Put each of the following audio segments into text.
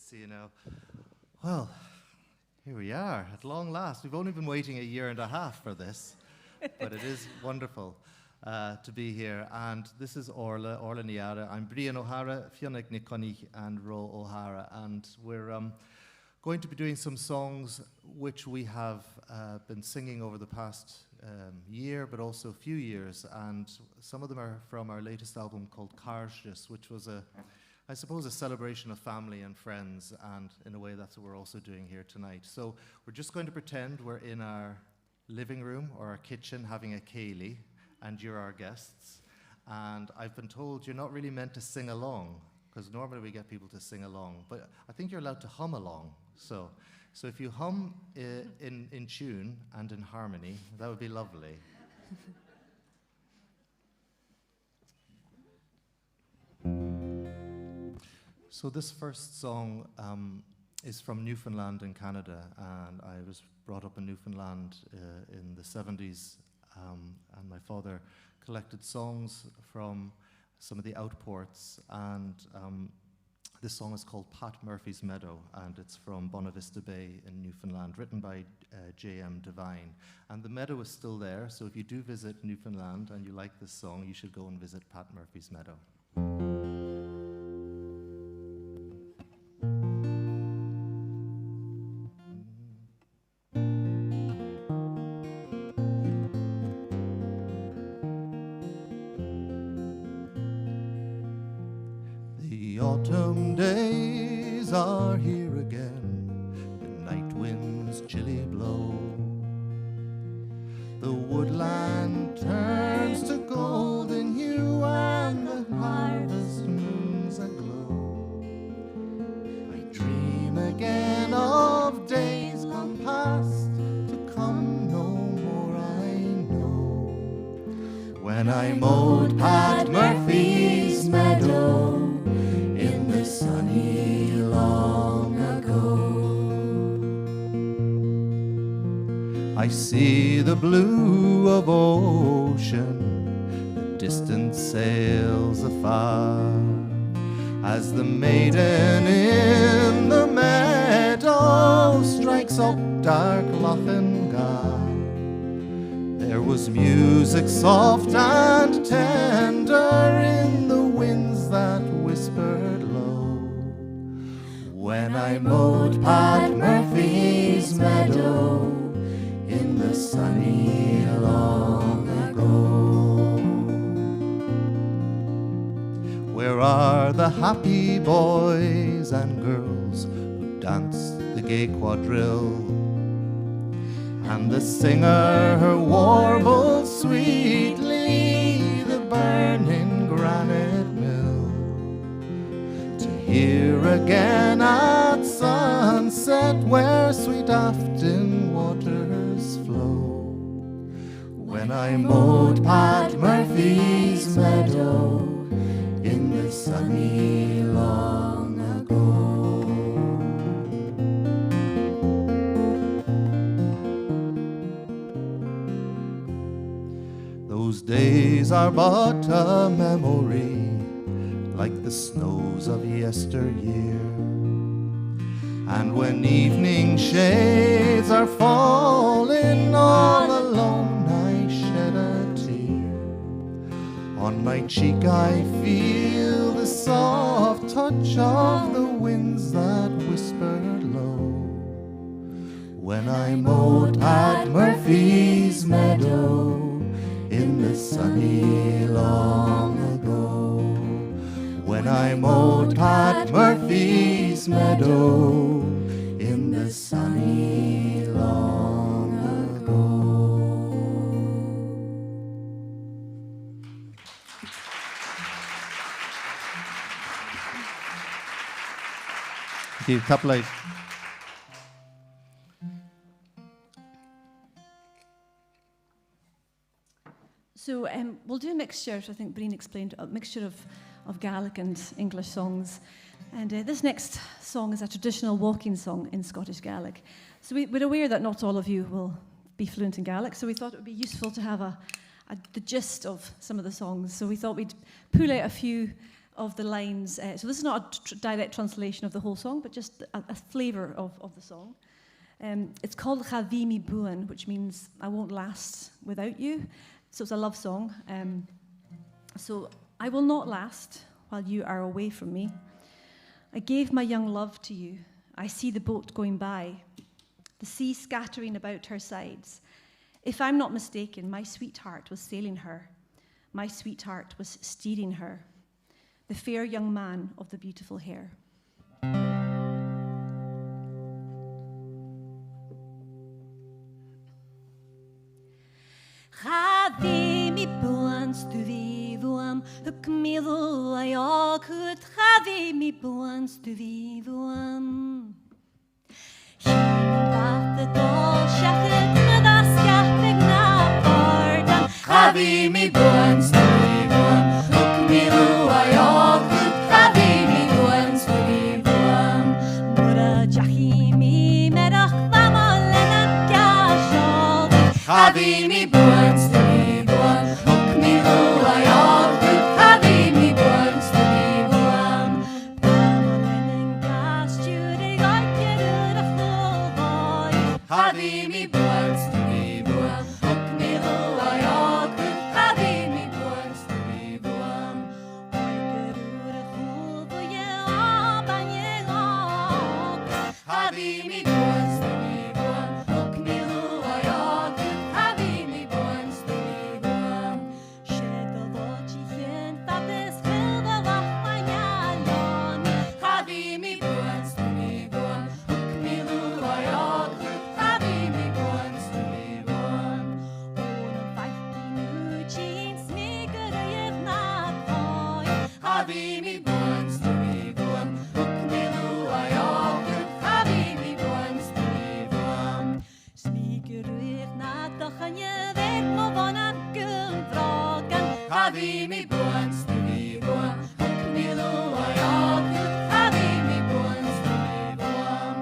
see you now. Well, here we are, at long last. We've only been waiting a year and a half for this, but it is wonderful to be here. And this is Orla Niara. I'm Brian O'Hara, Fionnag NicChoinnich, and Ro O'Hara. And we're going to be doing some songs which we have been singing over the past year, but also a few years. And some of them are from our latest album called Carshis, which was I suppose, a celebration of family and friends, and in a way that's what we're also doing here tonight. So we're just going to pretend we're in our living room or our kitchen having a ceilidh, and you're our guests. And I've been told you're not really meant to sing along, because normally we get people to sing along, but I think you're allowed to hum along. So if you hum in tune and in harmony, that would be lovely. So this first song is from Newfoundland in Canada, and I was brought up in Newfoundland in the 70s, and my father collected songs from some of the outports, and this song is called Pat Murphy's Meadow, and it's from Bonavista Bay in Newfoundland, written by J.M. Devine. And the meadow is still there, so if you do visit Newfoundland and you like this song, you should go and visit Pat Murphy's Meadow. The autumn days are here again, the night winds chilly blow. The woodland turns to golden hue and the harvest moon's aglow. I dream again of days gone past, to come no more I know. When I mowed Pat Murphy's meadow in the sunny long ago. I see the blue of ocean, the distant sails afar, as the maiden in the meadow strikes up dark Lochingar. There was music soft and tender in the winds that whispered low. When I mowed Pat Murphy's meadow in the sunny long ago. Where are the happy boys and girls who danced the gay quadrille, and the singer her warbled sweetly the burning granite mill, to hear again at sunset where sweet Afton waters flow. When I mowed Pat Murphy's meadow in the sunny long ago. Those days are but a memory, like the snows of yesteryear. And when evening shades are falling, all alone I shed a tear. On my cheek I feel the soft touch of the winds that whispered low. When I mowed Pat Murphy's meadow in the sunny long ago. When I mowed Pat Murphy's meadow in the sunny long ago. Thank you. Top light. So we'll do a mixture, I think Breen explained, a mixture of Gaelic and English songs. And this next song is a traditional walking song in Scottish Gaelic. So we're aware that not all of you will be fluent in Gaelic, so we thought it would be useful to have the gist of some of the songs. So we thought we'd pull out a few of the lines. So this is not a direct translation of the whole song, but just a flavour of the song. It's called Chavimi Buan, which means I won't last without you. So it's a love song. So I will not last while you are away from me. I gave my young love to you. I see the boat going by, the sea scattering about her sides. If I'm not mistaken, my sweetheart was sailing her. My sweetheart was steering her. The fair young man of the beautiful hair. Chavimi buan stuvivuam, hukmilu ayakut, chavimi buan stuvivuam. Himbat dol shachet medaskach begna pardan, chavimi buan stuvivuam, hukmilu ayakut, chavimi buan stuvivuam. Mura jachimi medach vamolenan kashol, chavimi buan stuvivuam, hukmilu ayakut, chavimi buan stuvivuam. Vamolenan kashjurig oikerurach nulvoy, chavimi buan stuvivuam, hukmilu ayakut, chavimi buan stuvivuam. Oikerurach nulvoy abanye ok, chavimi buan stuvivuam, hukmilu ayakut, chavimi buan stuvivuam. Shedalochichen tapes chilvalach manyaloni, chavimi buan stuvivuam, hukmilu ayakut, chavimi buan stuvivuam. Onam fachtinuchin smigeruyech nathoy, chavimi buan stuvivuam, hukmilu ayakut, chavimi buan stuvivuam. Smigeruyech nathochanye vek movonan gumfrogan, chavimi buan stuvivuam, hukmilu ayakut, chavimi buan stuvivuam.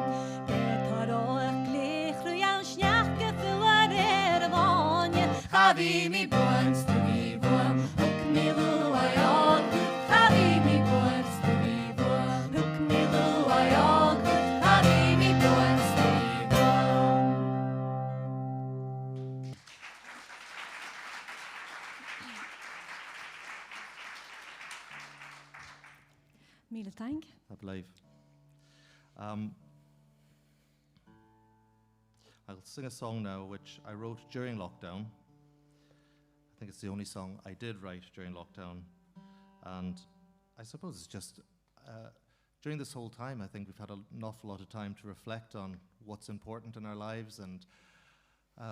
Getaroch glechruyam shnachke fuar ervonje, chavimi buan stuvivuam, hukmilu ayakut, chavimi buan stuvivuam, hukmilu ayakut, chavimi buan stuvivuam. Mille dank. I believe. I'll sing a song now which I wrote during lockdown. I think it's the only song I did write during lockdown. And I suppose it's just, during this whole time, I think we've had an awful lot of time to reflect on what's important in our lives and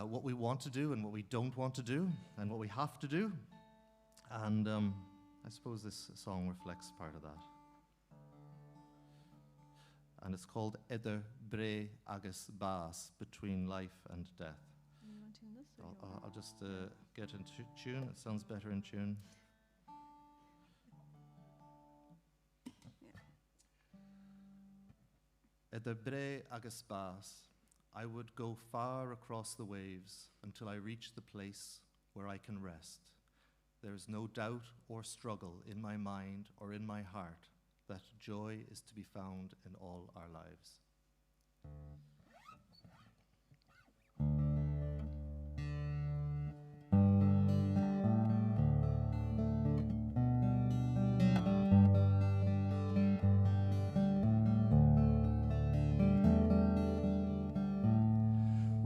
what we want to do and what we don't want to do and what we have to do. And I suppose this song reflects part of that. And it's called hEadhra agus bas, between life and death. You want to tune this? I'll just get into tune. It sounds better in tune. HEadhra agus bas, I would go far across the waves until I reach the place where I can rest. There is no doubt or struggle in my mind or in my heart that joy is to be found in all our lives.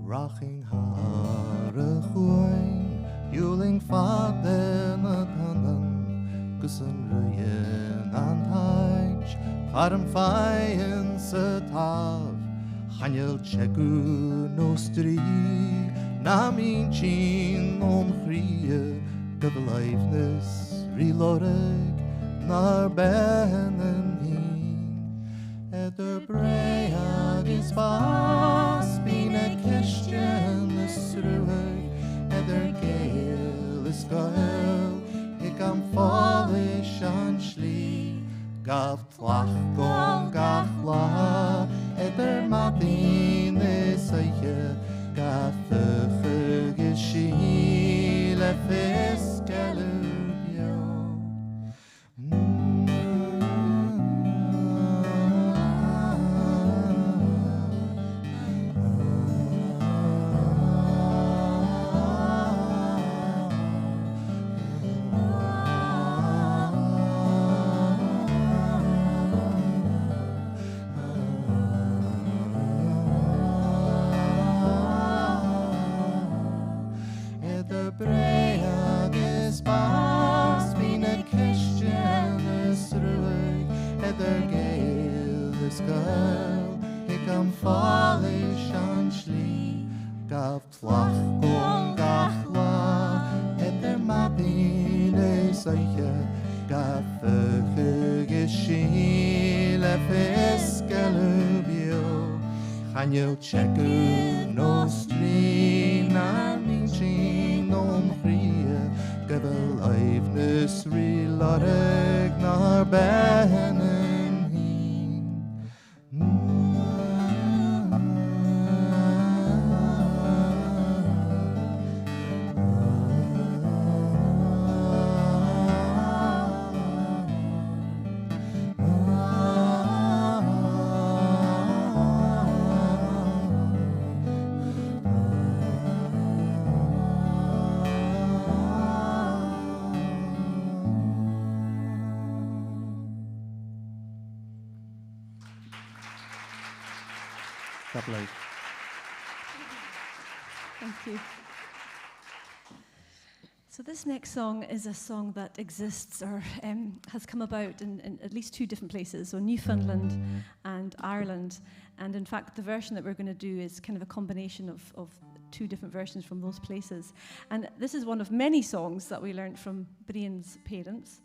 Raching hare chuin, yuling faden a tanan, gusan ruyen an haich, farm fayen se tav, chanel chegu nostri, namin chin chrie, gevleifnis, rilorig, nar benen hin, hEadhra agus bas, bin a Christian sruig, hEadhra gael is gael, ik am fallish an shli, gav tlach gong gav la, hEadhra matin is a ye, gav fuchig is she, le fisk elubio. girl, ik am fallish an slí, gaf tlach gong gachla, et mabin seiche, gaf geschile fiskelubio, Chanyo cheku no strin an minchin om chrie, gebel eifnus ri loreg nar behenen hin. Thank you. So this next song is a song that exists or has come about in at least two different places, so Newfoundland and Ireland. And in fact, the version that we're going to do is kind of a combination of two different versions from those places. And this is one of many songs that we learned from Brian's parents.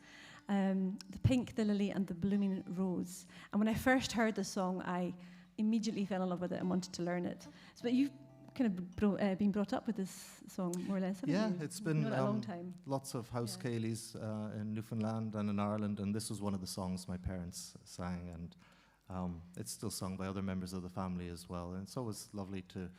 The Pink, the Lily, and the Blooming Rose. And when I first heard the song, I immediately fell in love with it and wanted to learn it. So, but you've kind of been brought up with this song, more or less, haven't you? It's been a long time. Lots of house céilís in Newfoundland and in Ireland, and this was one of the songs my parents sang, and it's still sung by other members of the family as well. And it's always lovely to.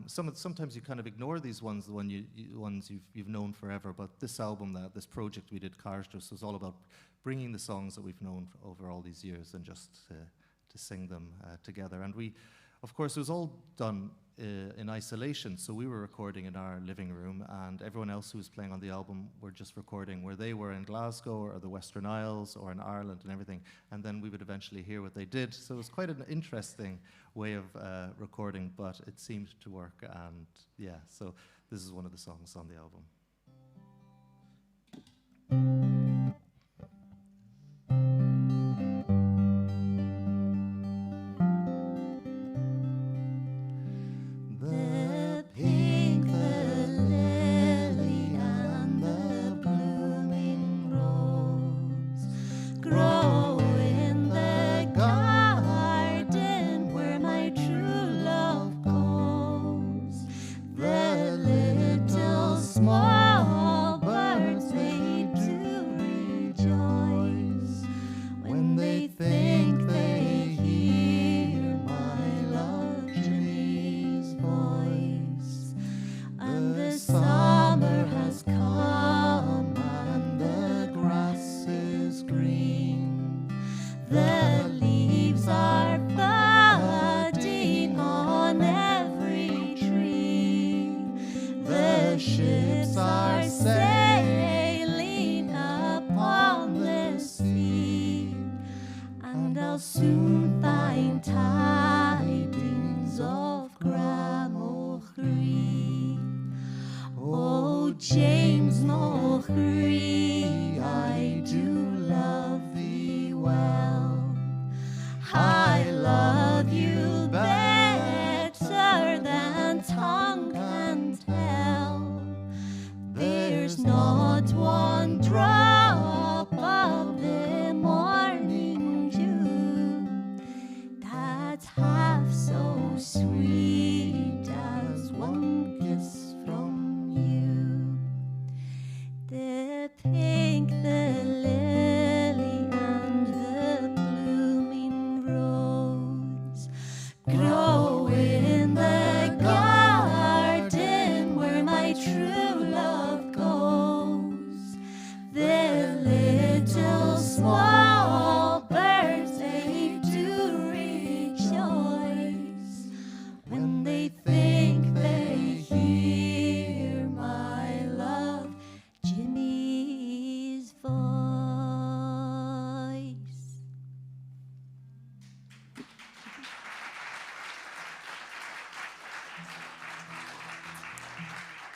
Sometimes you kind of ignore these ones, the ones you've known forever. But this album, this project we did, Carsters, was all about bringing the songs that we've known over all these years and just to sing them together. And we, of course, it was all done in isolation. So we were recording in our living room, and everyone else who was playing on the album were just recording where they were in Glasgow or the Western Isles or in Ireland and everything. And then we would eventually hear what they did. So it was quite an interesting way of recording, but it seemed to work. And yeah, so this is one of the songs on the album.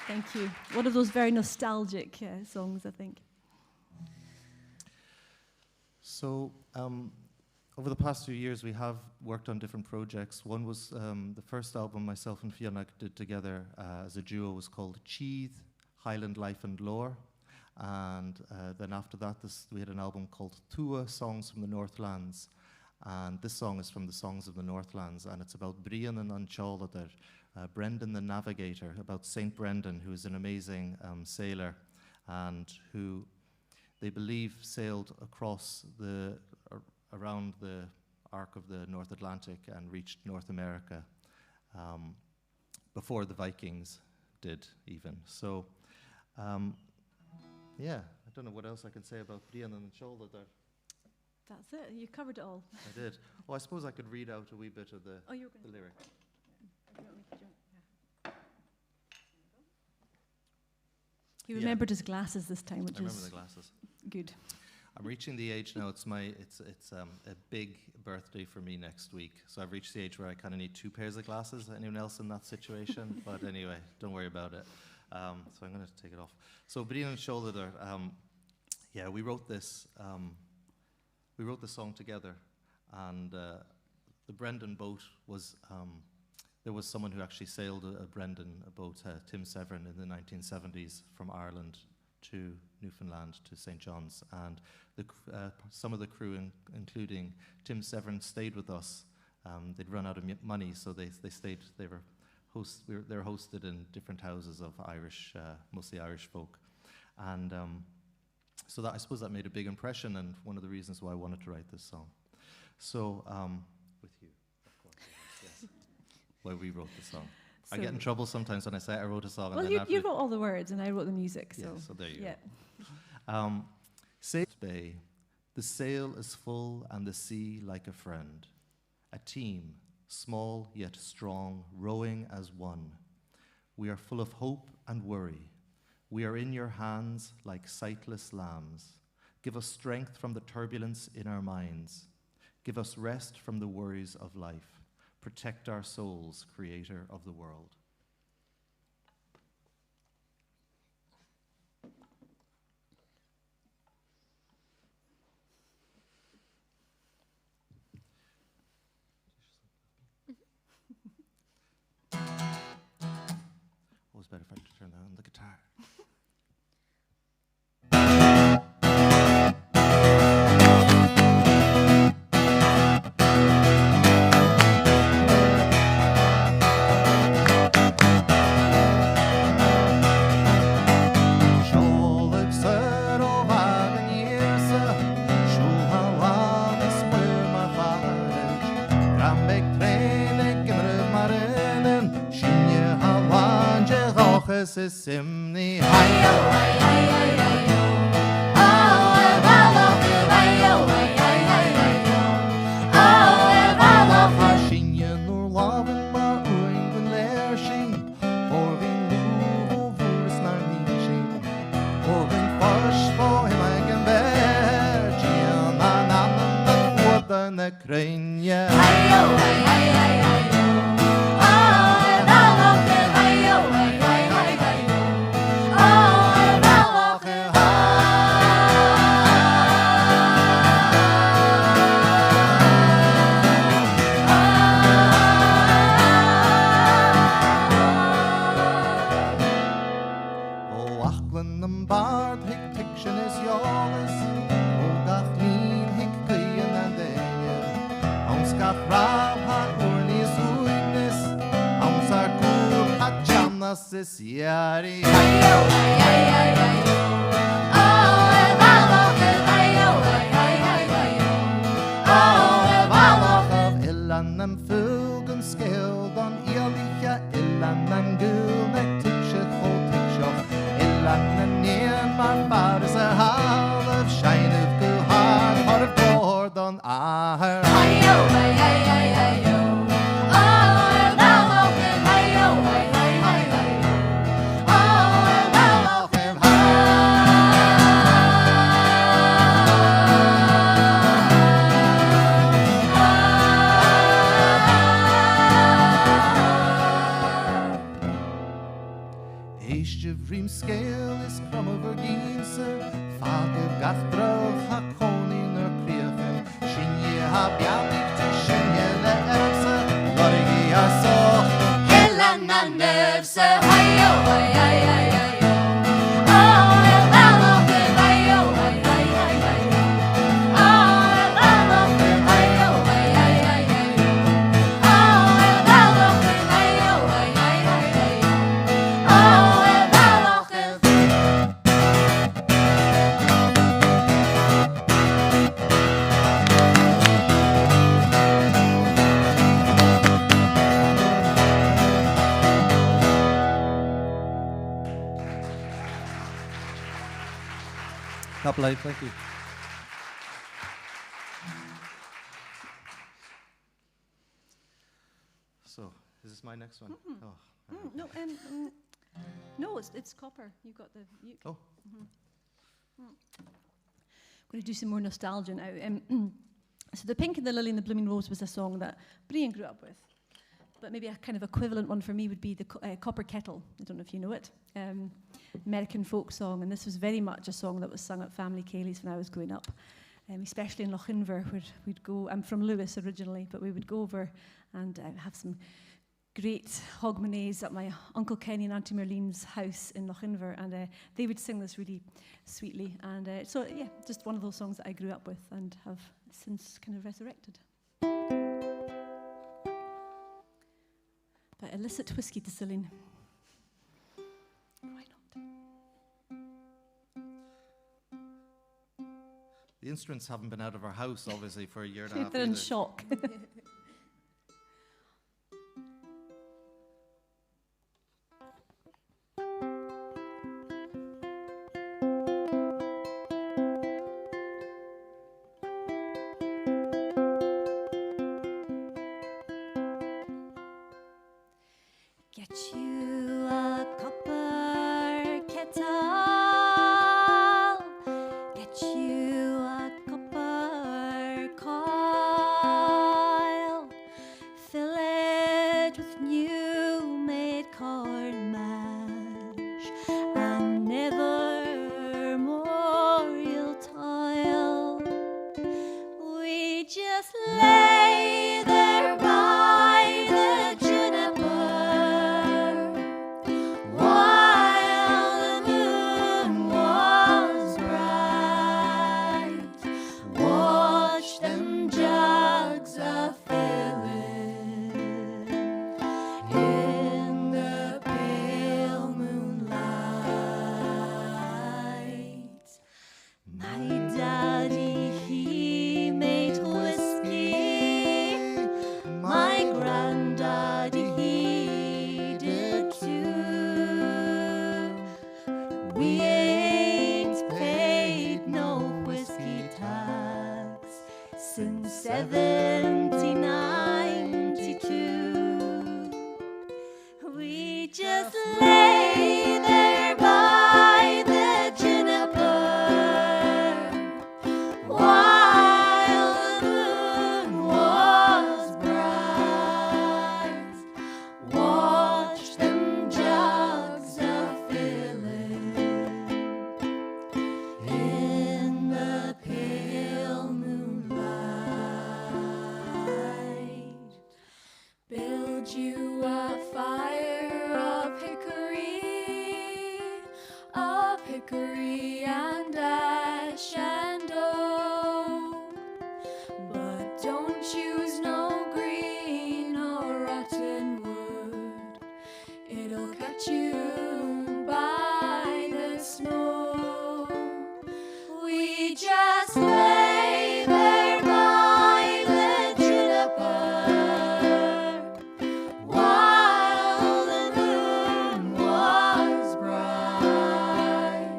Thank you. One of those very nostalgic songs, I think. So, over the past few years, we have worked on different projects. One was the first album myself and Fionnag did together as a duo was called Cheath, Highland Life and Lore. And then after that, we had an album called Tua, Songs from the Northlands. And this song is from the Songs of the Northlands, and it's about Brian and Ancholader, Brendan the Navigator, about Saint Brendan, who is an amazing sailor, and who they believe sailed across around the arc of the North Atlantic and reached North America before the Vikings did even. So, yeah, I don't know what else I can say about Brian and Ancholader. That's it. You covered it all. I did. Oh, I suppose I could read out a wee bit of the lyric. He remembered his glasses this time, which I remember the glasses. Good. I'm reaching the age now. It's a big birthday for me next week. So I've reached the age where I kind of need 2 pairs of glasses. Anyone else in that situation? But anyway, don't worry about it. So I'm going to take it off. So Brian and Ancholader, yeah, we wrote this. We wrote the song together, and the Brendan boat was. There was someone who actually sailed a Brendan boat, Tim Severin, in the 1970s from Ireland to Newfoundland to St. John's, and some of the crew, including Tim Severin, stayed with us. They'd run out of money, so they stayed. They were hosted in different houses of Irish, mostly Irish folk, and so that I suppose that made a big impression, and one of the reasons why I wanted to write this song. So with you, of course, yes. Why we wrote the song. So I get in trouble sometimes when I say I wrote a song. Well, and then you wrote all the words, and I wrote the music. So, yeah, so there you go. Sail Bay, the sail is full and the sea like a friend. A team, small yet strong, rowing as one. We are full of hope and worry. We are in your hands like sightless lambs. Give us strength from the turbulence in our minds. Give us rest from the worries of life. Protect our souls, creator of the world. Always better if I could turn down the guitar. Simni hayo hay hay hay hay yo oh evaloche hayo hay hay hay hay yo oh evaloche shinje nur laven ma uingen lersing orgin over snar nishin orgin fars for him eigen bergen anan wodan a krenje hayo hay hay hay hay yo oh evaloche hayo hay Yari hayo hay hay hay hay yo oh evaloche hayo hay hay hay hay yo oh evaloche illanem fugen skeldan elia illanem gulnek tikshe khotikshof illanem nien mar farse halv shine of go hard har gordon ahar hayo hay hay hay hay yo oh evaloche hayo hay hay hay hay Scale is kram over ginse Fage gachtrach ha konin ur krefen Shinje ha biamig to shinge le erse, lorigi aso. Helan na nevse, hayo, ay, ay, ay, ay, oh, el valoche, hayo, ay, ay, ay, ay, oh, el valoche, hayo, ay, ay, ay, ay, oh, el valoche, hayo, ay, ay, ay, ay, oh, el valoche. Couple, thank you. So, is this my next one? Oh, No, no, it's copper. You got the uke. oh. I'm going to do some more nostalgia now. So The Pink and the Lily and the Blooming Rose was a song that Brian grew up with. But maybe a kind of equivalent one for me would be the Copper Kettle. I don't know if you know it. American folk song. And this was very much a song that was sung at family ceilidhs when I was growing up. Especially in Lochinver, where we'd go. I'm from Lewis originally, but we would go over and have some great hogmanay at my Uncle Kenny and Auntie Merlene's house in Lochinver, and they would sing this really sweetly. And so, yeah, just one of those songs that I grew up with and have since kind of resurrected. By illicit whiskey distilling. Why not? The instruments haven't been out of our house, obviously, for a year and a half. They're in either. shock. Get you a copper kettle. Get you a copper coil. Fill it with new made corn mash, and never more you'll toil. We just lay there by the juniper, while the moon was bright. Watch them jugs a filling in the pale moonlight. My daddy, he made whiskey. My granddaddy, he did too. We ain't paid no whiskey tax since 1792. We just lay there by the juniper, while the moon was bright. Watch them jugs a filling in the pale moonlight. Build you a fire of hickory and ash and oak. But don't use no green or rotten wood, it'll catch you by the smoke. We just lay there by the juniper, while the moon was bright.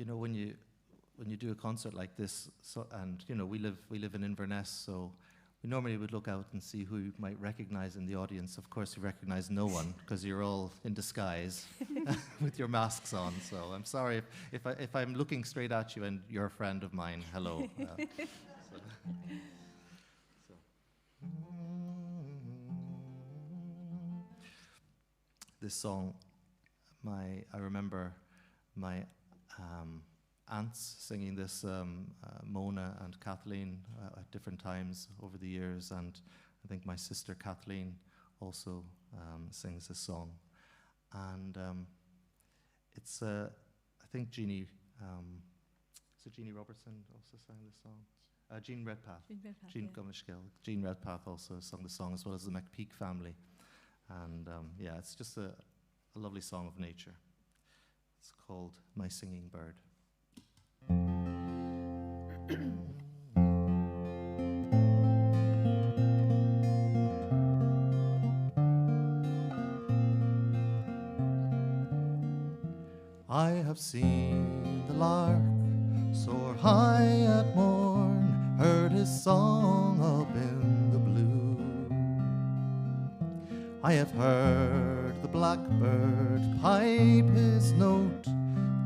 when you do a concert like this, and we live in Inverness, so we normally would look out and see who you might recognize in the audience. Of course, you recognize no one because you're all in disguise with your masks on. So I'm sorry if I'm looking straight at you and you're a friend of mine. Hello. This song, I remember my aunts singing this, Mona and Kathleen, at different times over the years, and I think my sister Kathleen also sings this song. And it's, I think Jeannie, is it Jeannie Robertson also sang this song? Jean Redpath. Jean Redpath also sung the song, as well as the McPeak family. And it's just a lovely song of nature. It's called My Singing Bird. I have seen the lark soar high at morn, heard his song up in the blue. I have heard the blackbird pipe his note,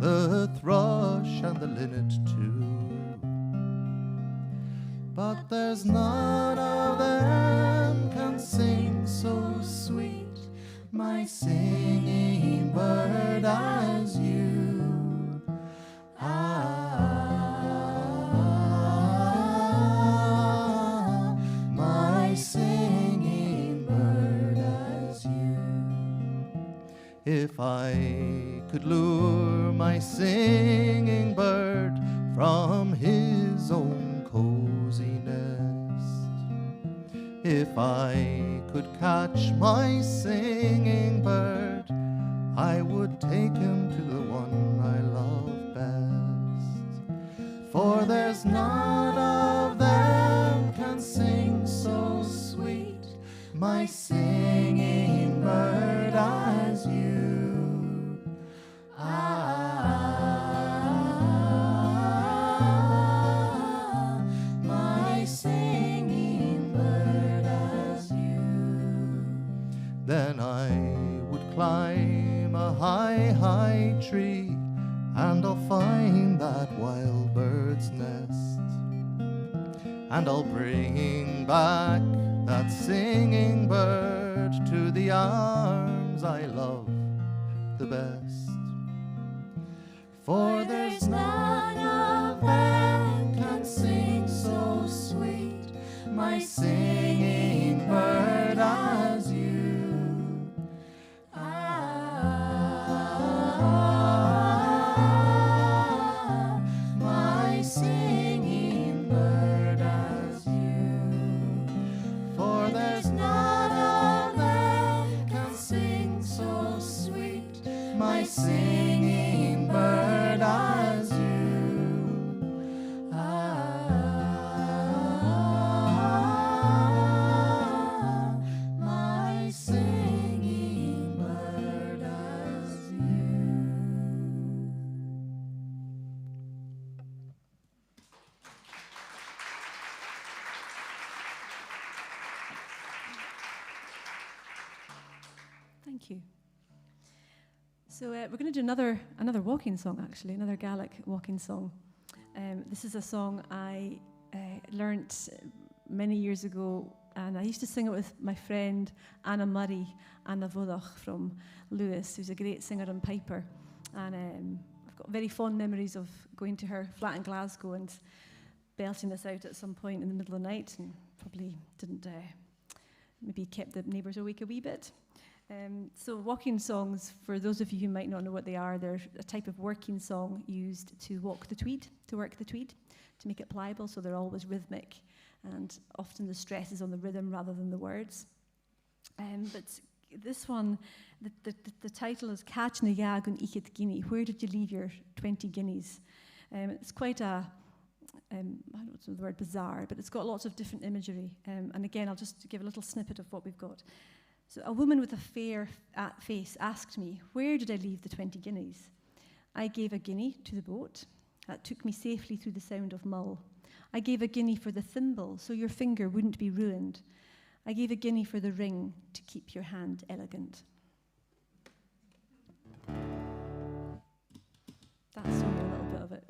the thrush and the linnet too. But there's none of them can sing so sweet, my singing bird, as you. My singing bird, as you. If I could lure my singing bird from his own cozy nest, if I could catch my singing bird, I would take him to the one I love best. For there's none of them can sing so sweet, my singing bird, as you. My singing bird, as you. Then I would climb a high, high tree, and I'll find that wild bird's nest, and I'll bring back that singing bird to the arms I love the best. For there's none of them can sing so sweet, my singing bird, as you. My singing bird, as you. For there's none of them can sing so sweet, my singing bird, as you. My singing bird, as you. Thank you. So we're going to do another walking song, actually, another Gaelic walking song. This is a song I learnt many years ago, and I used to sing it with my friend Anna Murray, Anna Vodach from Lewis, who's a great singer and piper. And I've got very fond memories of going to her flat in Glasgow and belting this out at some point in the middle of the night, and probably didn't, maybe kept the neighbours awake a wee bit. So walking songs, for those of you who might not know what they are, they're a type of working song used to work the tweed, to make it pliable, so they're always rhythmic, and often the stress is on the rhythm rather than the words. But this one, the title is Catch na Yag an Ichit Guinea. Where did you leave your 20 guineas? It's quite a, I don't know the word bizarre, but it's got lots of different imagery. And again, I'll just give a little snippet of what we've got. So a woman with a fair face asked me, where did I leave the 20 guineas? I gave a guinea to the boat that took me safely through the Sound of Mull. I gave a guinea for the thimble so your finger wouldn't be ruined. I gave a guinea for the ring to keep your hand elegant. That's only a little bit of it.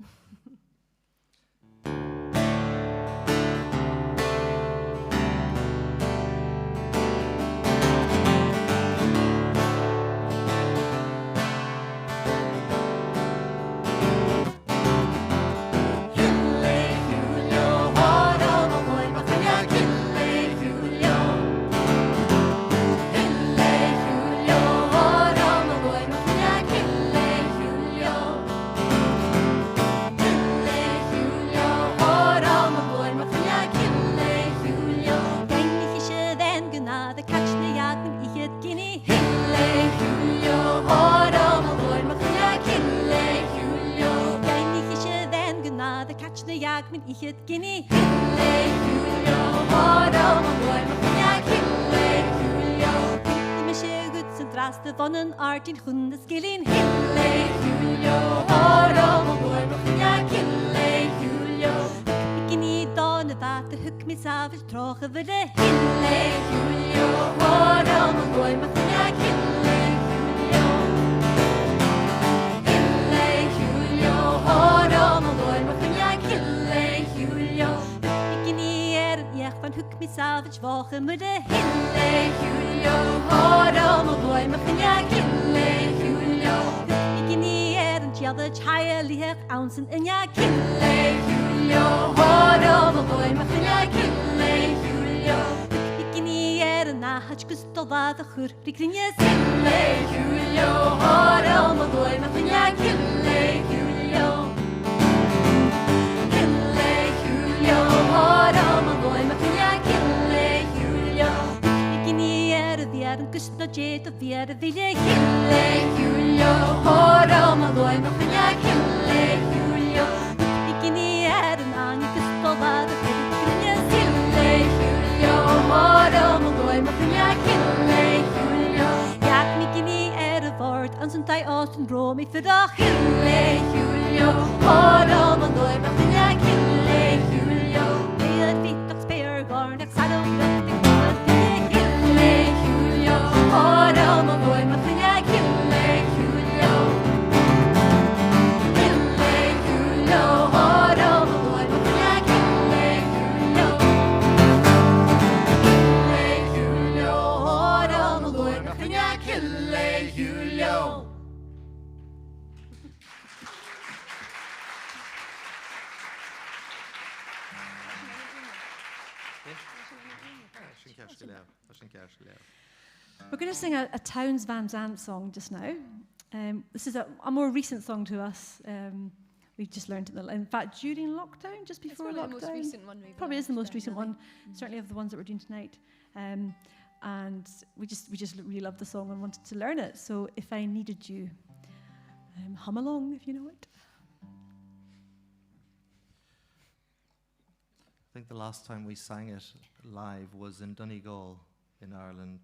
Min ich het guinea. Hille Julio, horom en gooi me van ja hille Julio. De misje goed zijn draste van een art in groene skillin. Hille Julio, horom en gooi me van ja hille Julio. Ik ken niet dan de water huk me s'avonds trogen we de hille Julio, horom en gooi me van ja hille Julio. Hille Julio, horom en gooi me van ja hille. Van huk me s'avonds wagen me de hille Julio. Horom en gooi me van ja hille Julio. Ik ken niet een tjaddertje haie lieg ounsen en ja hille Julio. Horom en gooi me van ja hille Julio. Ik ken niet een nahatje kustel water geur rikrinjes hille Julio. Horom en gooi me van ja hille Julio. Hille Julio, horom en gooi me van ja hille Julio. Ik ken niet weer een kust naar jet of weer de wilje hille Julio. Horom en gooi me van ja hille Julio. Ik ken niet een aan je kustel water rikrinjes hille Julio. Horom en gooi me van ja hille Julio. Ja, ik ken niet woord aan zijn tijd als een droom ik verdacht hille Julio. Horom en gooi me van ja hille Julio. Het wit dat speergarn, ik zal ook dat ik doe het hille Julio. Horom en gooi me van ja hille Julio. Hille Julio, horom en gooi me van ja hille Julio. Hille Julio, horom en gooi me van ja hille Julio. We're going to sing a Towns Van Zandt song just now. This is a more recent song to us. We just learned it, in fact, during lockdown, just before it's lockdown. The most recent one we've probably is the most recent one, Mm-hmm. certainly of the ones that we're doing tonight. And we just really loved the song and wanted to learn it. So if I needed you, hum along if you know it. I think the last time we sang it live was in Donegal in Ireland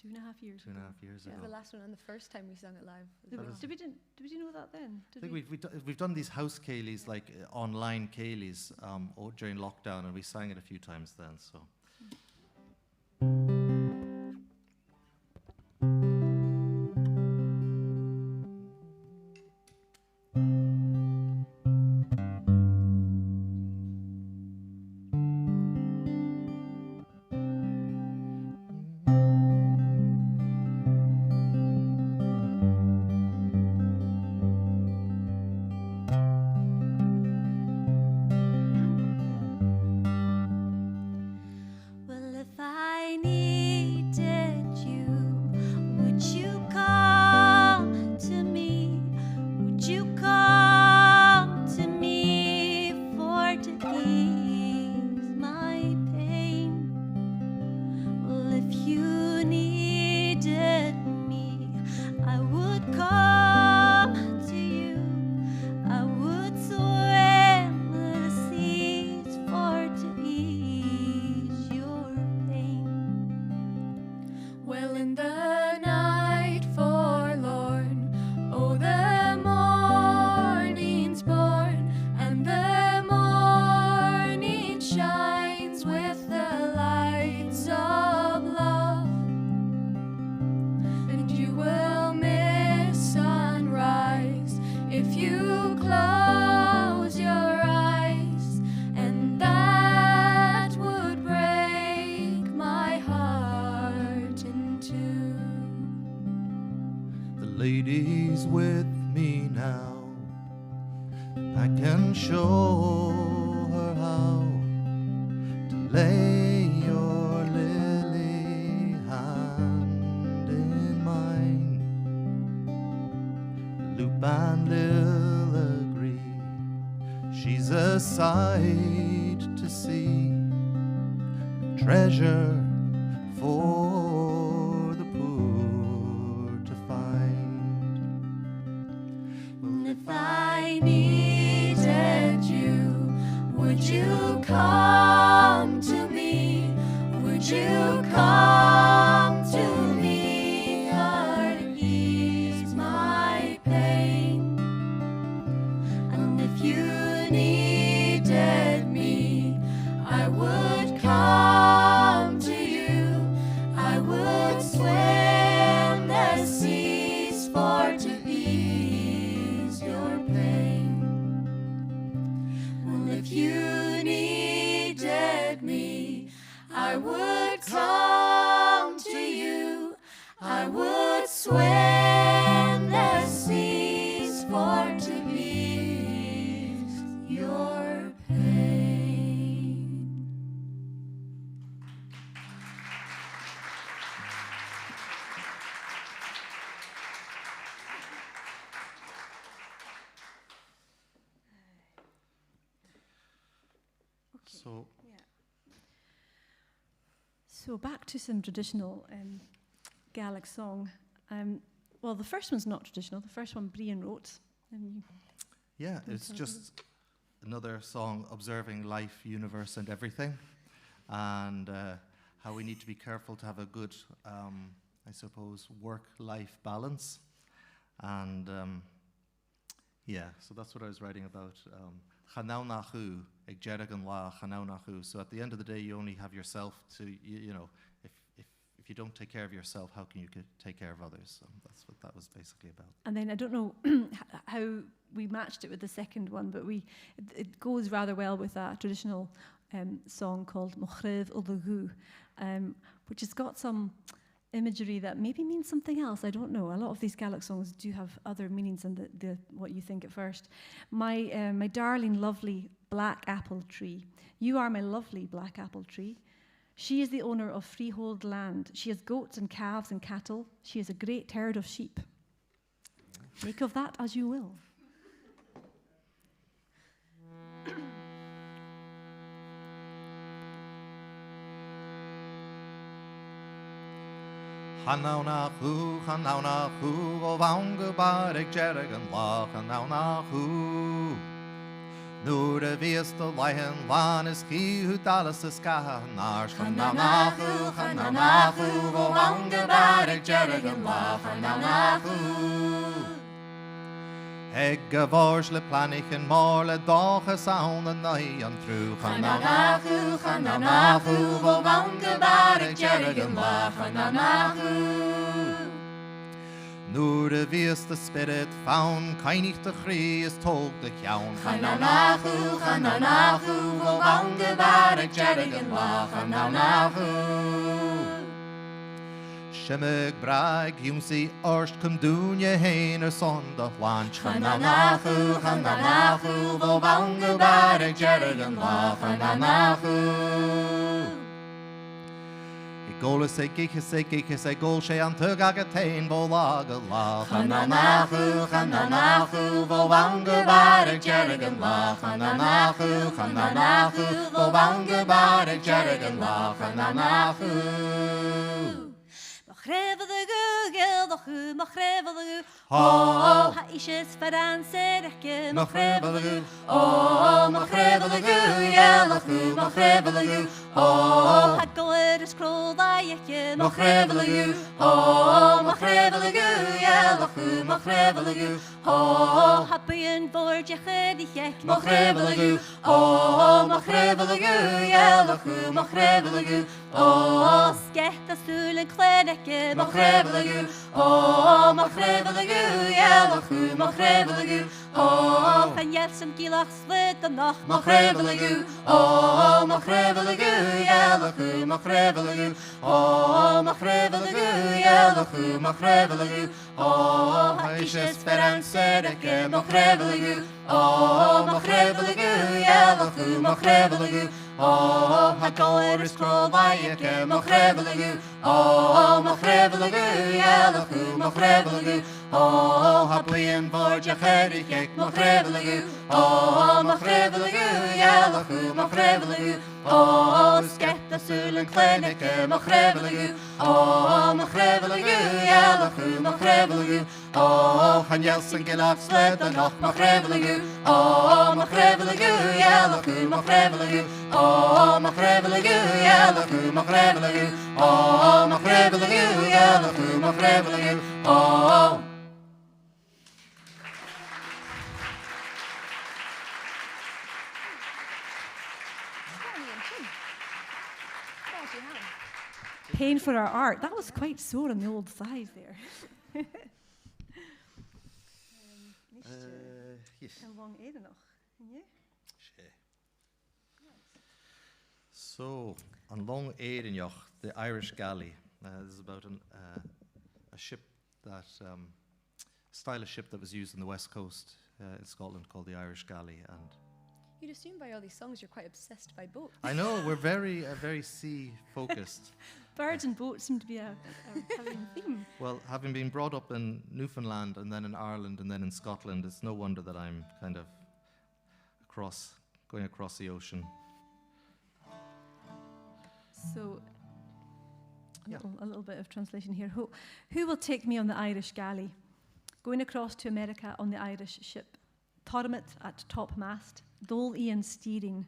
2.5 years ago. 2.5 years Yeah. ago. The last one and the first time we sang it live. Did we know that then? I think we've done these house Céilís, like online Céilís, during lockdown, and we sang it a few times then. So. lady's with me now. I can show her how to lay your lily hand in mine. Loop and Lil agree, she's a sight to see, a treasure for the poor to find. And if I needed you, would you come to me? Would you come to me or ease my pain? And if you needed me, I would come to you. I would swim the seas for to ease your pain. And if you needed me, I would come to you. I would swim the seas for to ease your pain. So, So back to some traditional Gaelic song. Well, the first one's not traditional. The first one Brian wrote. And you, yeah, it's just another song observing life, universe, and everything, and how we need to be careful to have a good, I suppose, work-life balance. And yeah, so that's what I was writing about. Chanau nachu, ag jeragan la chanau nachu. So at the end of the day, you only have yourself to, you know, if you don't take care of yourself, how can you take care of others? So that's what that was basically about. and then I don't know how we matched it with the second one, but it goes rather well with a traditional song called Mochrev Uldagu, which has got some imagery that maybe means something else. I don't know. A lot of these Gaelic songs do have other meanings than the what you think at first. My darling, lovely black apple tree. You are my lovely black apple tree. She is the owner of freehold land. She has goats and calves and cattle. She has a great herd of sheep. Make of that as you will. Chanau nachu, o vange bar ag jeragan la, chanau nachu. Nur a vieste leihen lan is chi hu dalas is gaha nar. Chanau nachu, o vange bar ag jeragan la, chanau nachu. Eg vors le planich en morle dagen sound en nai an tru. Chanau nachu, o vange bar ag jeragan la, chanau nachu. Nur de vieste spirit found, keinig de chrie is tog de kjaun. Chanau nachu, o vange bar ag jeragan la, chanau nachu. Shimmig brag, jumsi orst cum dunje heen son de hlanch. Chanau nachu, o vange bar ag jeragan la, chanau nachu. Golas e gichas e gol she an tug ag a tein bo lag a la. Chanau nachu, vo vange bar ag jeragan la, chanau nachu, vo vange bar ag jeragan la, chanau nachu. Mochrev the gugel, the hu, mochrev the gu. Oh, ha ishes faran sereke, mochrev the gu. Oh, mochrev the gu, yel the hu, mochrev the gu. Oh, ha goer is krol dayeke, mochrev the gu. Oh, mochrev the gu, yel the hu, mochrev the gu. Oh, ha bien vorje gedijek, mochrev the gu. Oh, mochrev the gu, yel the hu, mochrev the gu. Oh, sket a stoel en kledeke, mochrev the gu. Oh, mochrev the gu, yel Yalachu, Machrevelegu, oh, En jetsen kilach slit de nacht. Machrevelegu, oh, Machrevelegu, Yalachu, Machrevelegu, oh, Machrevelegu, Yalachu, Machrevelegu, oh, Haishes Feransereke, Machrevelegu, oh, Machrevelegu, Yalachu, Machrevelegu, oh, Hakoris Krolvayeke, Machrevelegu, oh, Machrevelegu, Yalachu, Machrevelegu, oh, Haplian Vorjacherike, Machrevelegu, oh, Machrevelegu, Yalachu, Machrevelegu, oh, Sketta Sulen Klenike, Machrevelegu, oh, Machrevelegu, Yalachu, Machrevelegu, oh, Hanjelsen Gilaf Sledanach, Machrevelegu, oh, Machrevelegu, Yalachu, Machrevelegu, oh, Machrevelegu, Yalachu, Machrevelegu, oh, Machrevelegu, Yalachu, Machrevelegu, oh. Paying for our art. That was quite sore on the old thighs there. Yes. En long eden nog. En je? So, on Long Edenjoch, the Irish galley. This is about a ship that, style of ship that was used on the west coast in Scotland called the Irish galley. And You'd assume by all these songs you're quite obsessed by boats. I know, we're very sea focused. Birds and boats seem to be a having theme. Well, having been brought up in Newfoundland and then in Ireland and then in Scotland, it's no wonder that I'm kind of going across the ocean. So, Yeah. a little bit of translation here. Who will take me on the Irish galley? Going across to America on the Irish ship. Tormit at topmast, Dole Ian steering.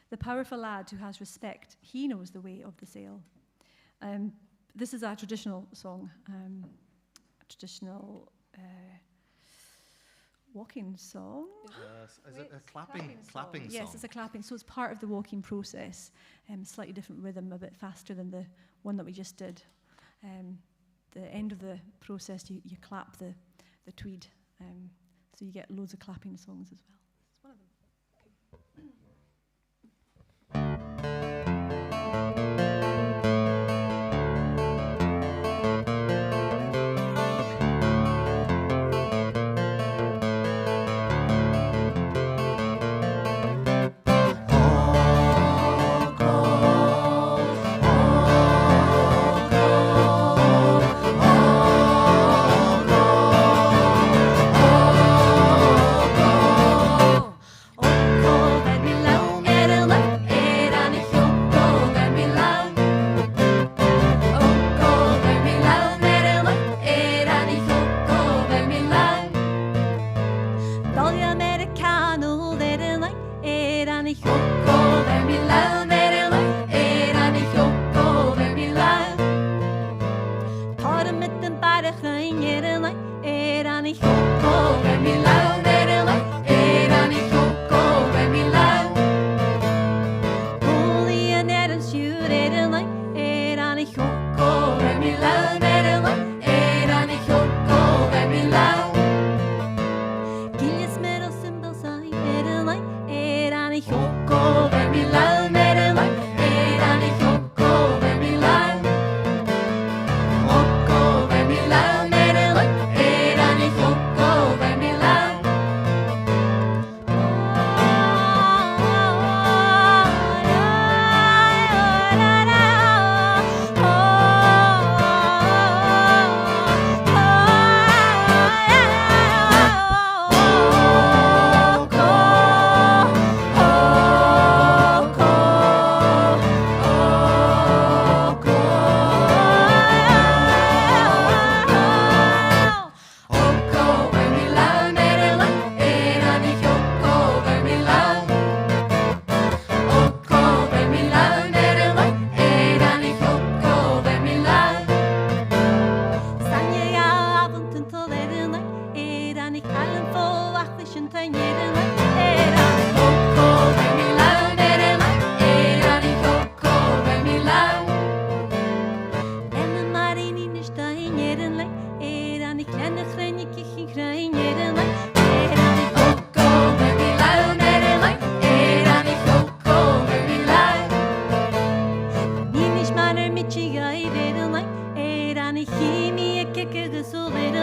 The powerful lad who has respect, he knows the way of the sail. This is a traditional song, a traditional walking song. Is it a clapping song? Yes, it's a clapping. So it's part of the walking process. Slightly different rhythm, a bit faster than the one that we just did. The end of the process, you clap the tweed. So you get loads of clapping songs as well. It's one of them. Oh,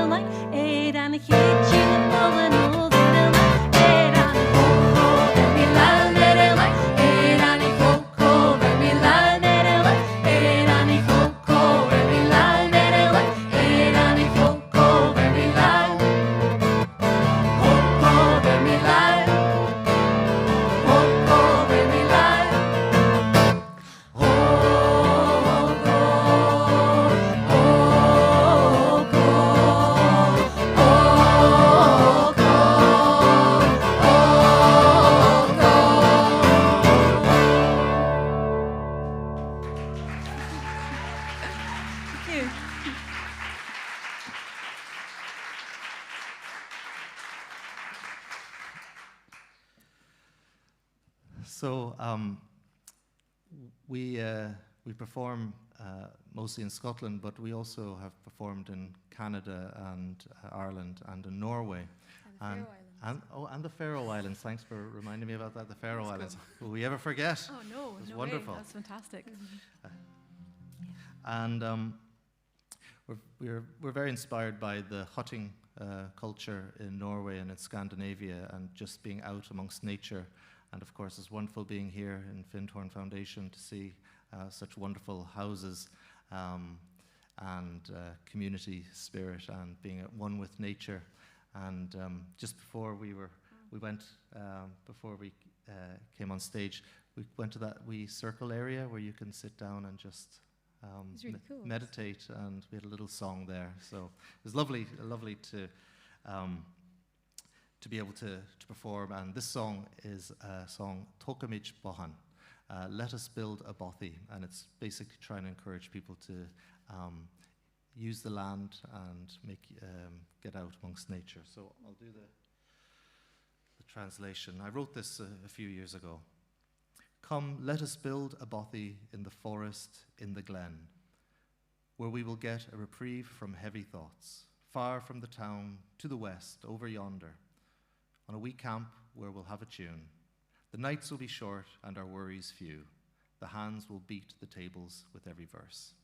like, Ead and a huge chin and all the like, Ead and a cocoa, very loud, very like, Ead and a cocoa, very loud, very like, Ead and a cocoa, very loud, very like, Ead and a cocoa, very loud, cocoa, very loud, cocoa, very loud. So we perform mostly in Scotland, but we also have performed in Canada and Ireland and in Norway. And the Faroe Islands. Thanks for reminding me about that, the Faroe Islands. Will we ever forget? Oh no, It was no wonderful. way. That's fantastic. And we're very inspired by the hutting culture in Norway and in Scandinavia, and just being out amongst nature. And of course, it's wonderful being here in Fionnag Foundation to see such wonderful houses and community spirit and being at one with nature. And just before we came on stage, we went to that wee circle area where you can sit down and just It's really cool. meditate, and we had a little song there. So it was lovely to be able to perform. And this song is a song, Tokamij Bohan, Let Us Build a Bothy. And it's basically trying to encourage people to use the land and get out amongst nature. So I'll do the translation. I wrote this a few years ago. Come, let us build a bothy in the forest, in the glen, where we will get a reprieve from heavy thoughts, far from the town, to the west, over yonder, on a wee camp where we'll have a tune. The nights will be short and our worries few. The hands will beat the tables with every verse.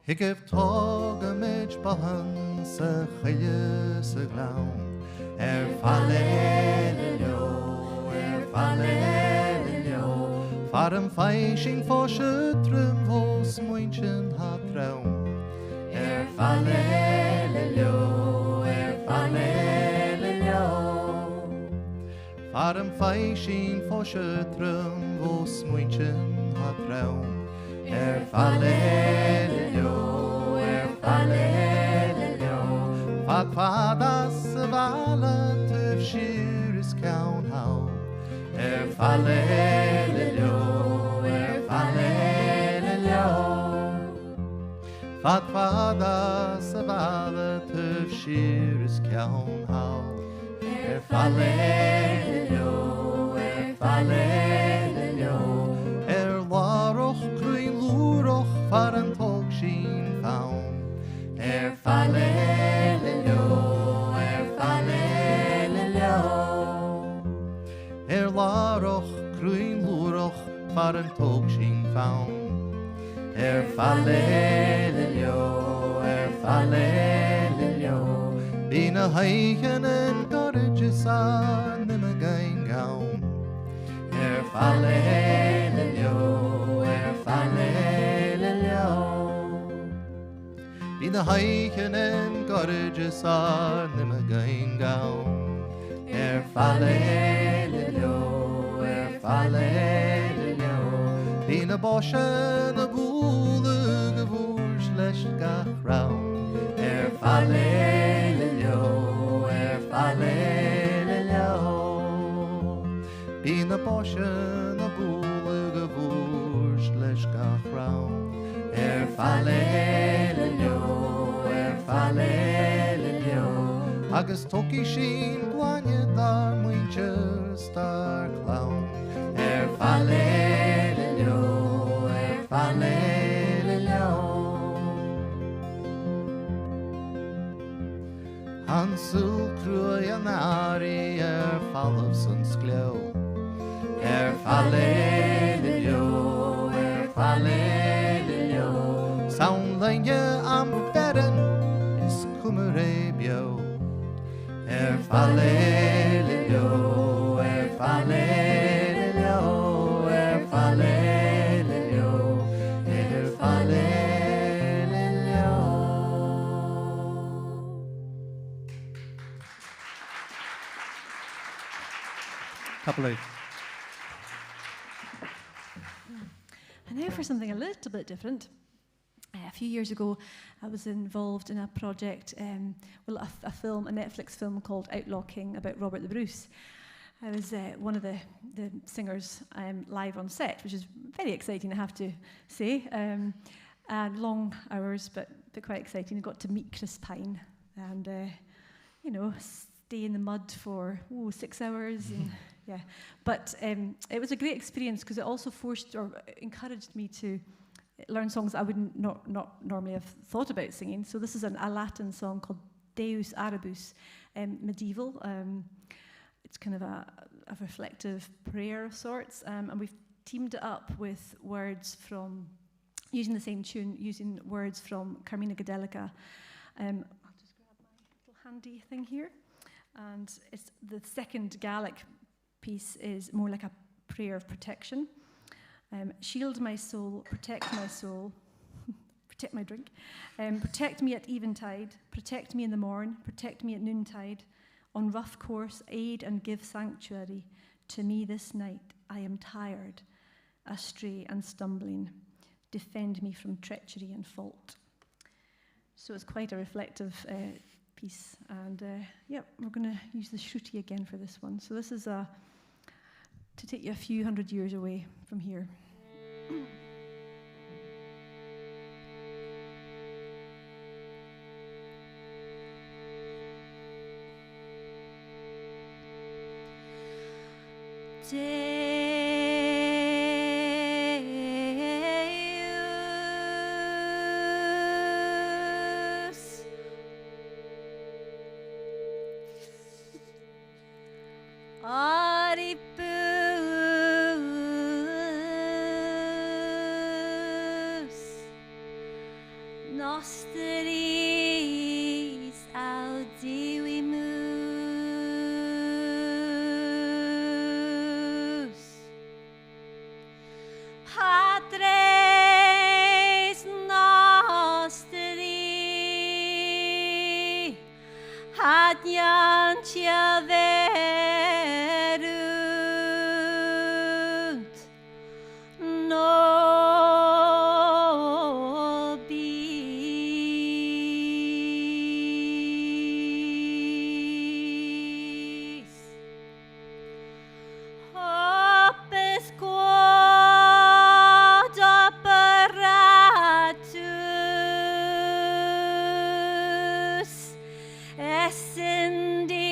Ik heb togamid bohan sa chile sa glawn. Fallelio, fallelio. Farm feishing for schutrem vos moinchen hat traum. Fallelio, fallelio. Farm feishing for schutrem vos moinchen hat traum. Fallelio, fallelio. Fadas vala töv skyris kaun hau. Fallelio, fallelio. Fadas vala töv skyris kaun hau. Fallelio, fallelio. Laroch green lúroch far an tog sin faun. Fallelio, fallelio. Laroch green lúroch far an tog sin faun. Fallelio, fallelio. Bína haichen en gorges an nimmer gain gaun. Fallelio, fallelio. Bína haichen en gorges an nimmer gain gaun. Fallelio, fallelio. Bína bosche na búle gevúrs leis gach raun. Fallelio, fallelio. Bína bosche na búle gevúrs leis gach raun. Fallelio, fallelio. Agus toki sin gwaine dar muinche star clown. Fallelio, falelio. Han solkrojan i fall of sun's glow. Falelio, falelio. Soundlinje am bedden is kummerebio. Falelio, falelio, falelio, falelio. Couple of. And now for something a little bit different. A few years ago, I was involved in a project, a film, a Netflix film called Outlaw King about Robert the Bruce. I was one of the singers live on set, which is very exciting, I have to say. And long hours, but quite exciting. I got to meet Chris Pine and, stay in the mud for 6 hours. And, yeah, but it was a great experience because it also forced or encouraged me to learn songs I wouldn't not normally have thought about singing. So this is a Latin song called Deus Aribus, medieval. It's kind of a reflective prayer of sorts, and we've teamed it up with words from, using the same tune, using words from Carmina Gadelica. I'll just grab my little handy thing here. And it's the second Gaelic piece is more like a prayer of protection. Shield my soul, protect my drink. Protect me at eventide, protect me in the morn, protect me at noontide. On rough course, aid and give sanctuary. To me this night, I am tired, astray and stumbling. Defend me from treachery and fault. So it's quite a reflective piece. And we're going to use the shruti again for this one. So this is to take you a few hundred years away from here. Deus Aribus Nosteris audivimus Patres nostri adiantia verunt nobis Opes quod operatus essendi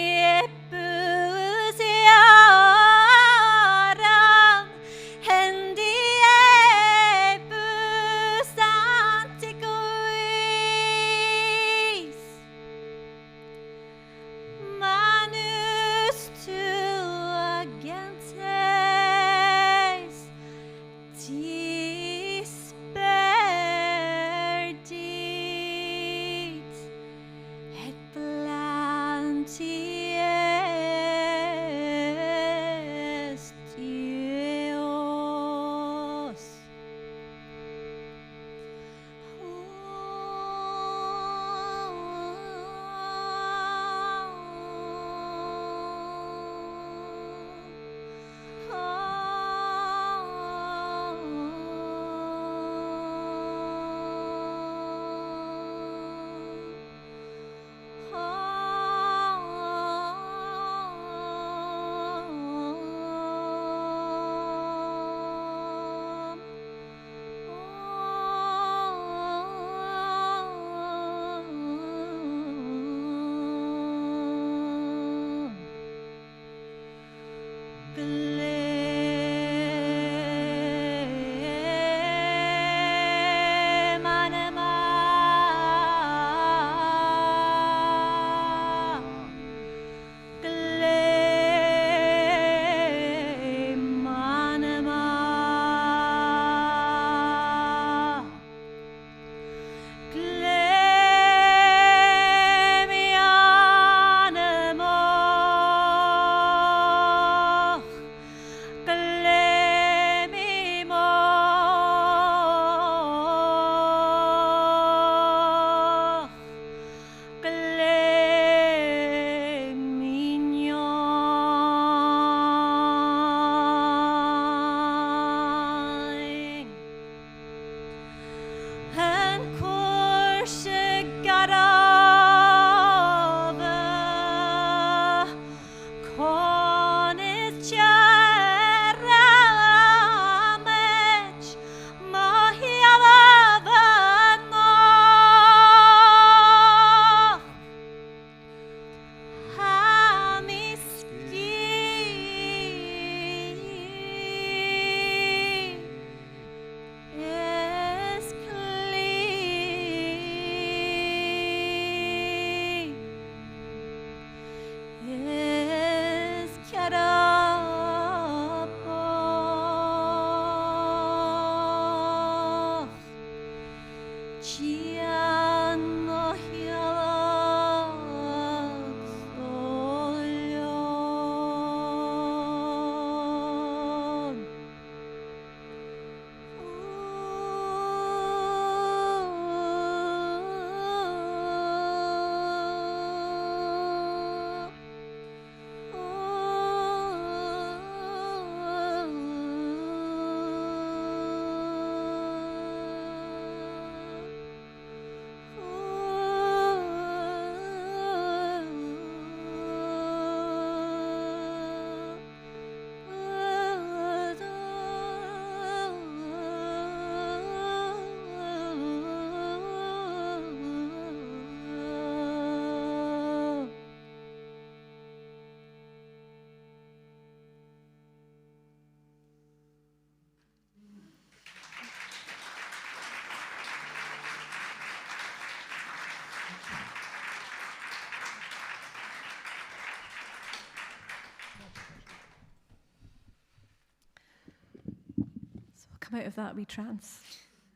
Come out of that wee trance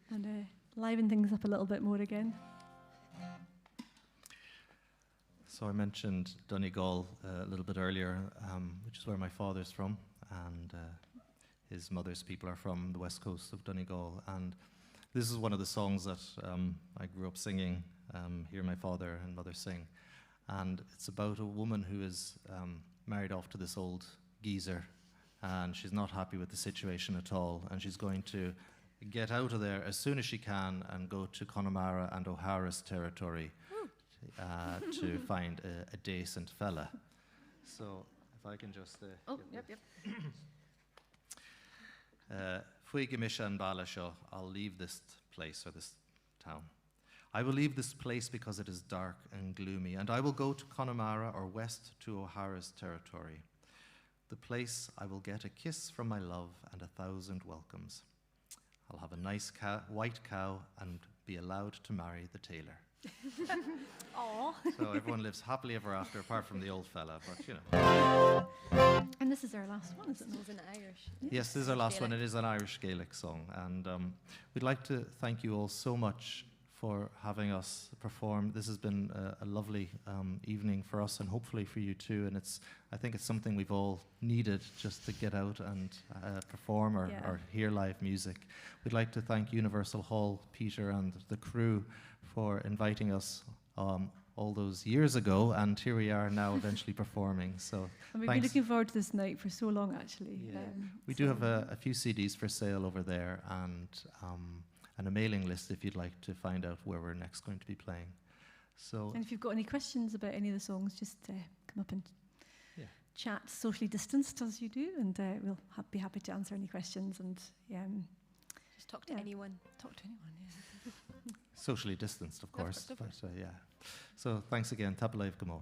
and liven things up a little bit more again. So I mentioned Donegal a little bit earlier, which is where my father's from, and his mother's people are from the west coast of Donegal. And this is one of the songs that I grew up singing, hear my father and mother sing. And it's about a woman who is married off to this old geezer, and she's not happy with the situation at all, and she's going to get out of there as soon as she can and go to Connemara and O'Hara's territory to find a decent fella. So if I can just... Yep. Fuig Misha and Balasho, I'll leave this place or this town. I will leave this place because it is dark and gloomy, and I will go to Connemara or west to O'Hara's territory. The place I will get a kiss from my love and 1,000 welcomes. I'll have a nice white cow and be allowed to marry the tailor. Aww. So everyone lives happily ever after, apart from the old fella, but you know. And this is our last one, isn't it? It's in Irish. Yes, this is our last Gaelic. one. It is an Irish Gaelic song, and we'd like to thank you all so much for having us perform. This has been a lovely evening for us, and hopefully for you too. And I think it's something we've all needed, just to get out and perform or hear live music. We'd like to thank Universal Hall, Peter and the crew, for inviting us all those years ago, and here we are now eventually performing. So And we've been looking forward to this night for so long, actually. Yeah. We do have a few CDs for sale over there, and a mailing list if you'd like to find out where we're next going to be playing. So, And if you've got any questions about any of the songs, just come up and chat socially distanced as you do, and we'll be happy to answer any questions and Just talk to anyone. talk to anyone. Yeah. socially distanced, of course. Of course. But, yeah. So thanks again. Tapalav Gamo.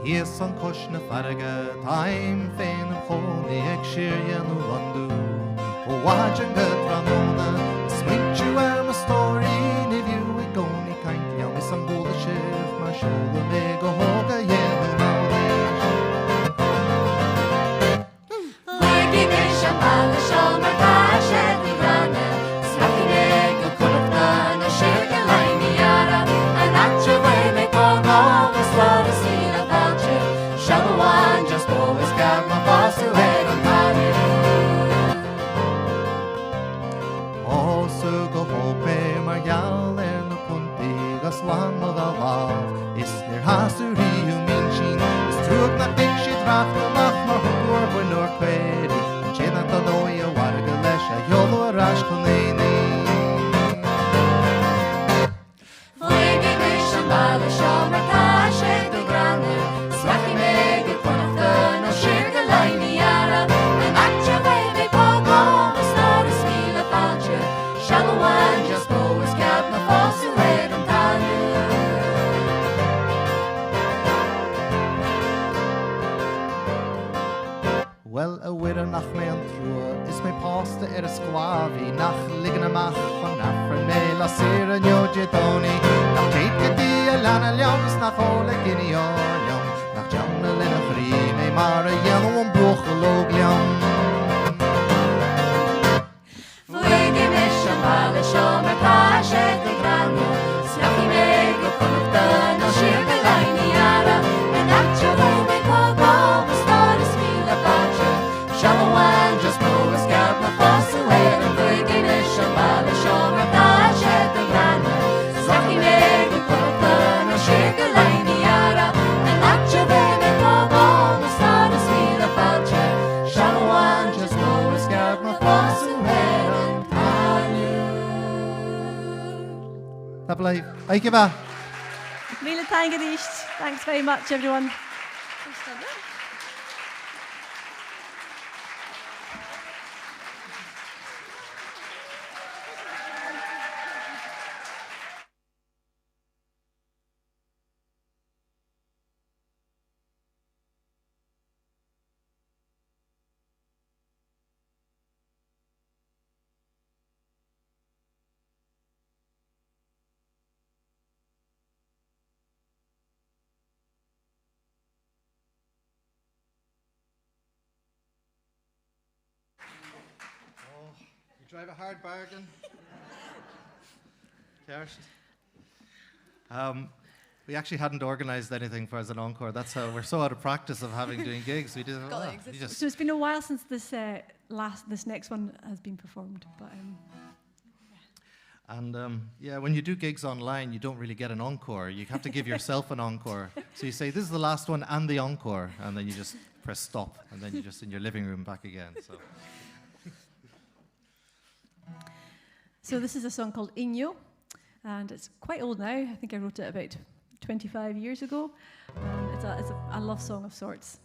Yes, on Koshna Farga, time fain and holy, Ekshirian Wandu. O watching good Ramona, swing you a story, if you would go any kind, yell me some bullshit, my shoulder may go hoga, Fuigi Misha Balasho, my gosh, every runner. Snapping egg, a kulukna, a shake a line, yara. And at your way, make all the slow to see the vulture. Shovel one, just always got my boss to head on party. Also go hope, my gal, and the puntigas one of the love. Is there hasuri, you mean she is true, not big she dropped the mouth, my poor boy, nor query. Jenna, the lawyer, what a an trua is me pasta squavi nach liggen amach van afren me la sera nyoje toni nach teke di lana ljons nach ole gini orljom nach jamna lena fri me mara jan om bogelog ljom Fuege me shamale shomer pashe de grande Slavi me go konta no shirke laini yara En accio me kogo stare smila bache Shalawan just go escape my fosse away And fuege me shamale shomer pashe de grande Slavi me go konta no shirke laini yara En accio me kogo stare smila bache Shalawan just go escape my fosse away Tabla Aikiba Mille Tangadist. Thanks very much, everyone. Drive a hard bargain. We actually hadn't organised anything for as an encore. That's how we're so out of practice of doing gigs. We didn't. So it's been a while since this next one has been performed. But yeah, when you do gigs online, you don't really get an encore. You have to give yourself an encore. So you say, this is the last one and the encore, and then you just press stop, and then you're just in your living room back again. So this is a song called Inyo, and it's quite old now. I think I wrote it about 25 years ago. It's a love song of sorts.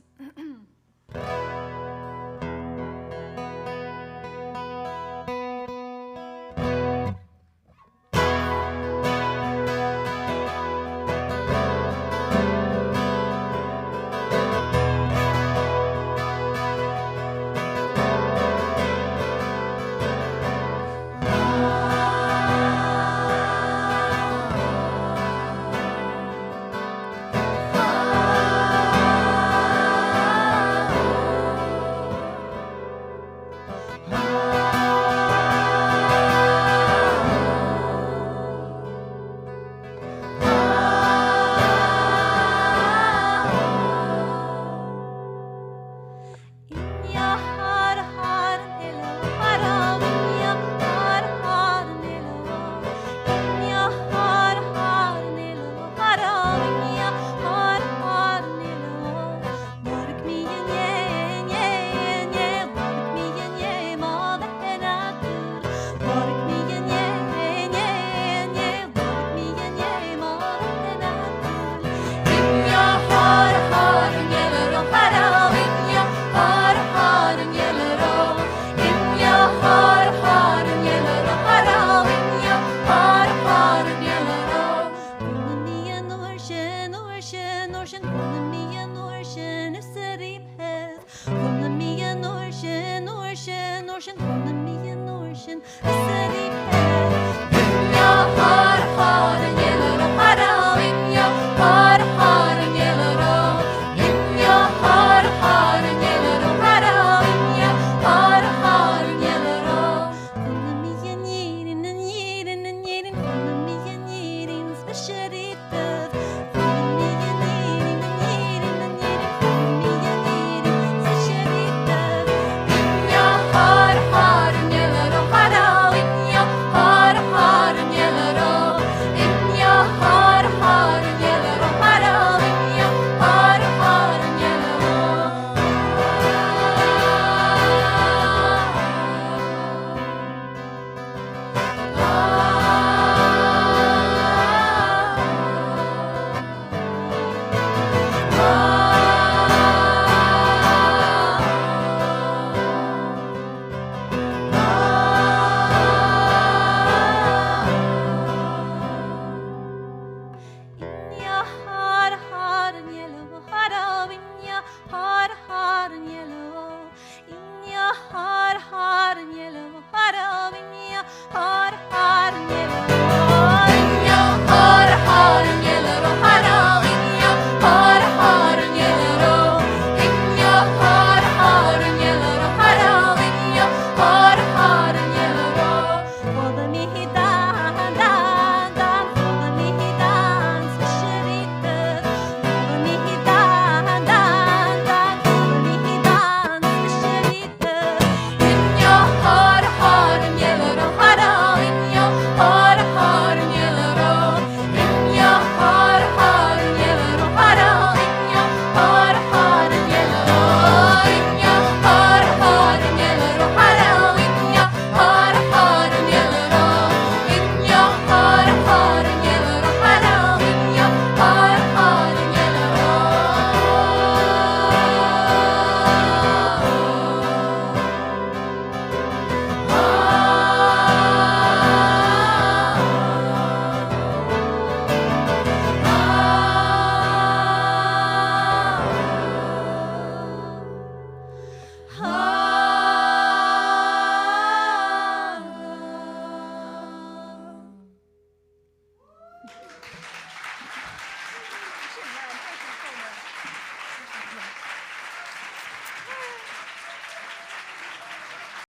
Ocean,